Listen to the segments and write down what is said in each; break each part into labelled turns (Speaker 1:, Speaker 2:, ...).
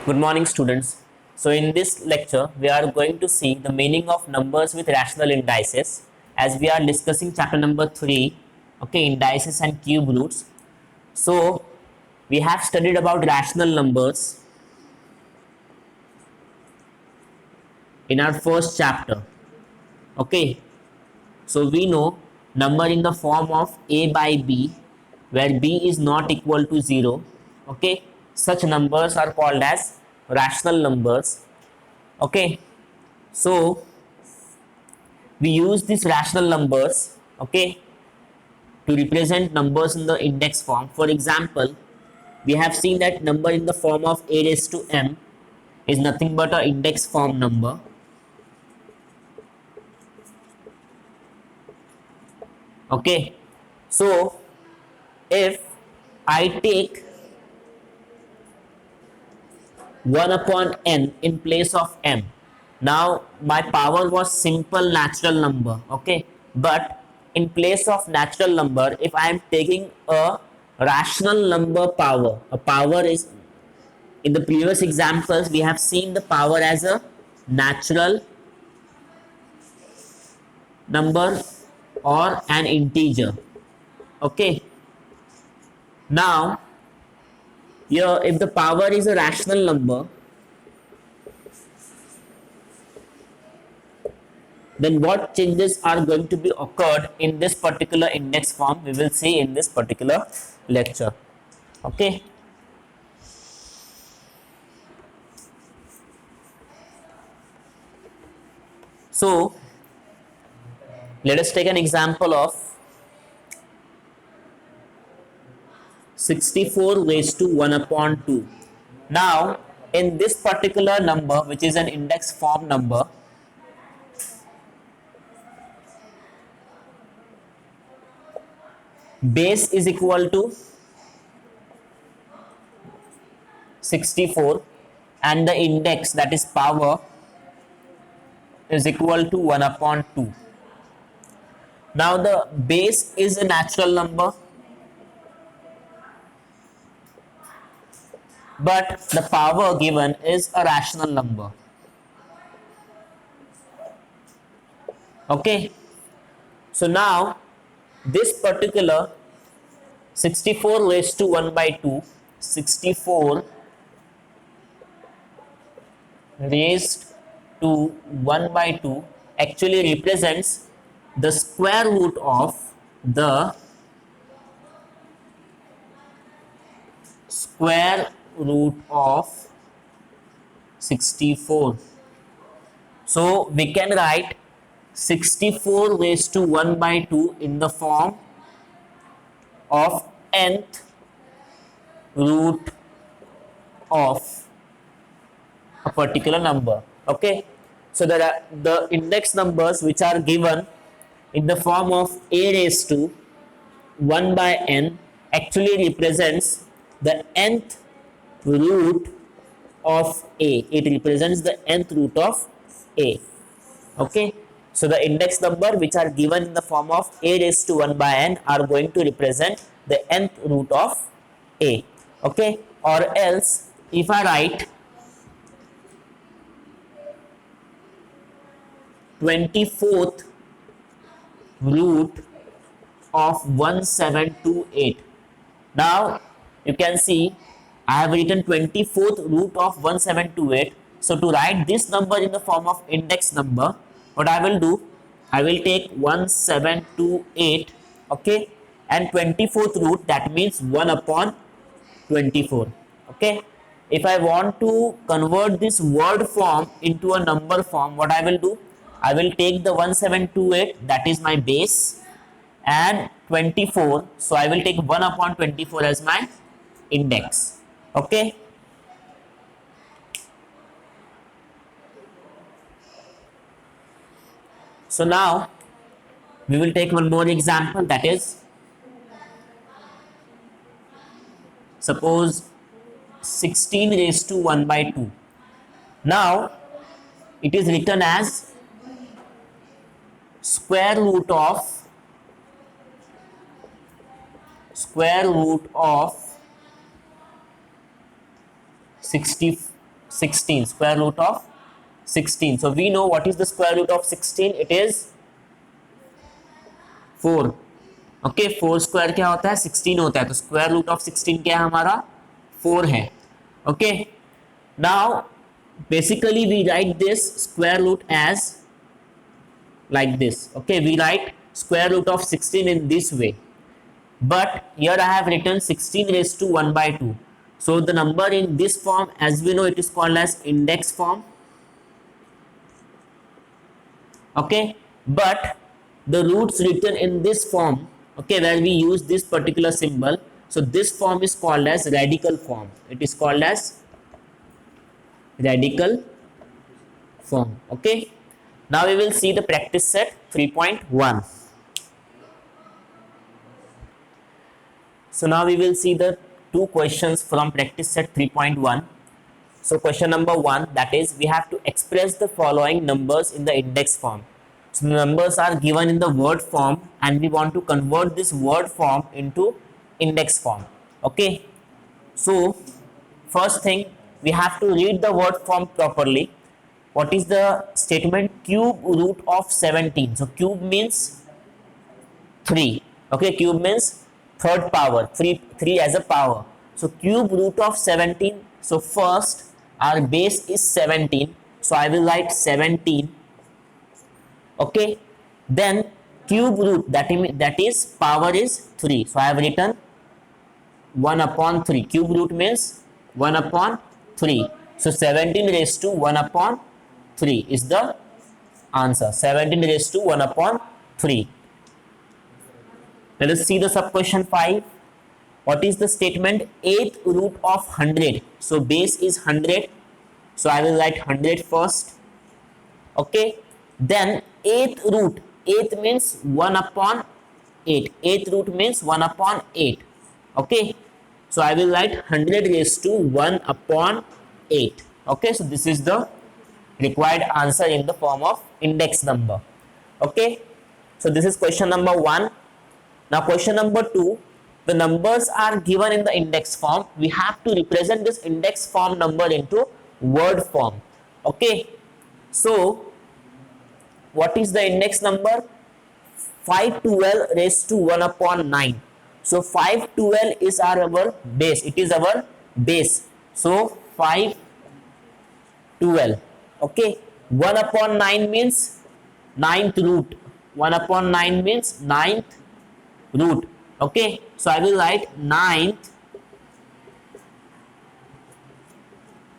Speaker 1: Good morning, students. So, in this lecture, we are going to see the meaning of numbers with rational indices as we are discussing chapter number 3, okay, indices and cube roots. So, we have studied about rational numbers in our first chapter, okay. So, we know number in the form of a by b, where b is not equal to 0, okay. Such numbers are called as rational numbers, okay. So, we use these rational numbers, okay, to represent numbers in the index form. For example, we have seen that number in the form of a raised to m is nothing but a index form number, okay. So if I take 1 upon n in place of m, now my power was simple natural number, okay, but in place of natural number, if I am taking a rational number power, a power is, in the previous examples we have seen the power as a natural number or an integer, okay. Now here if the power is a rational number, then what changes are going to be occurred in this particular index form we will see in this particular lecture, okay. So let us take an example of 64 raised to 1 upon 2. Now in this particular number, which is an index form number, base is equal to 64 and the index, that is power, is equal to 1 upon 2. Now the base is a natural number, but the power given is a rational number, okay. So now this particular 64 raised to 1 by 2, 64 raised to 1 by 2 actually represents the square root of the square root of 64. So we can write 64 raised to 1 by 2 in the form of nth root of a particular number, okay. So there are the index numbers which are given in the form of a raised to 1 by n actually represents the nth root of a. It represents the nth root of a, okay. So the index number which are given in the form of a raised to 1 by n are going to represent the nth root of a, okay. Or else if I write 24th root of 1728. Now you can see I have written 24th root of 1728. So to write this number in the form of index number, what I will do, I will take 1728, okay, and 24th root, that means 1 upon 24, okay. If I want to convert this word form into a number form, what I will do, I will take the 1728, that is my base, and 24, so I will take 1 upon 24 as my index, okay. So now we will take one more example, that is suppose 16 raised to 1 by 2. Now it is written as square root of 60 16, square root of 16. So we know what is the square root of 16. It is 4. Okay 4 square क्या होता है 16 होता है, तो square root of 16 क्या है हमारा 4 है. Okay now basically we write this square root as like this. Okay, we write square root of 16 in this way, but here I have written 16 raised to 1 by 2. So the number in this form, as we know, it is called as index form. Okay, but the roots written in this form, okay, where we use this particular symbol, so this form is called as radical form. It is called as radical form. Okay, now we will see the practice set 3.1. So now we will see the two questions from practice set 3.1. So question number 1, that is we have to express the following numbers in the index form. So the numbers are given in the word form and we want to convert this word form into index form. Okay, so first thing we have to read the word form properly. What is the statement? Cube root of 17. So cube means 3. Okay, cube means third power, 3 as a power. So cube root of 17. So first our base is 17. So I will write 17. Okay, then cube root, that is power is 3. So I have written 1 upon 3. Cube root means 1 upon 3. So 17 raised to 1 upon 3 is the answer. 17 raised to 1 upon 3. Let us see the sub question 5. What is the statement? 8th root of 100. So base is 100. So I will write 100 first. Okay. Then 8th root. 8th means 1 upon 8. 8th root means 1 upon 8. Okay. So I will write 100 raised to 1 upon 8. Okay. So this is the required answer in the form of index number. Okay, so this is question number 1. Now question number 2, the numbers are given in the index form. We have to represent this index form number into word form. Okay, so what is the index number? 512 raised to 1 upon 9. So 512 is our base. It is our base. So 512. Okay, 1 upon 9 means 9th root. 1 upon 9 means 9th root. Okay, so I will write 9th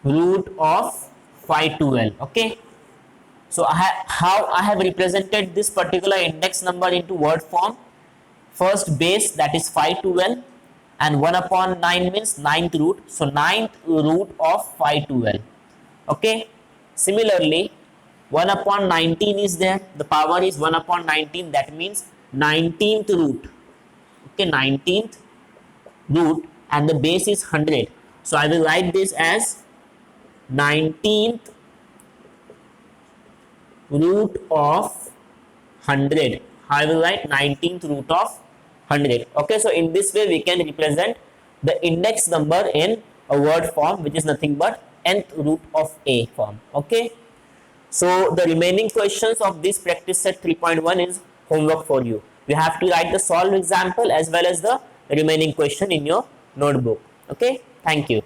Speaker 1: root of 512. Okay, so how I have represented this particular index number into word form. First base, that is 512, and 1 upon 9 means 9th root. So 9th root of 512. Okay, similarly 1 upon 19 is there. The power is 1 upon 19. That means 19th root. Okay, 19th root, and the base is 100. So I will write this as 19th root of 100. I will write 19th root of 100. Okay, so in this way we can represent the index number in a word form, which is nothing but nth root of a form. Okay, so the remaining questions of this practice set 3.1 is homework for you. You have to write the solved example as well as the remaining question in your notebook. Okay, thank you.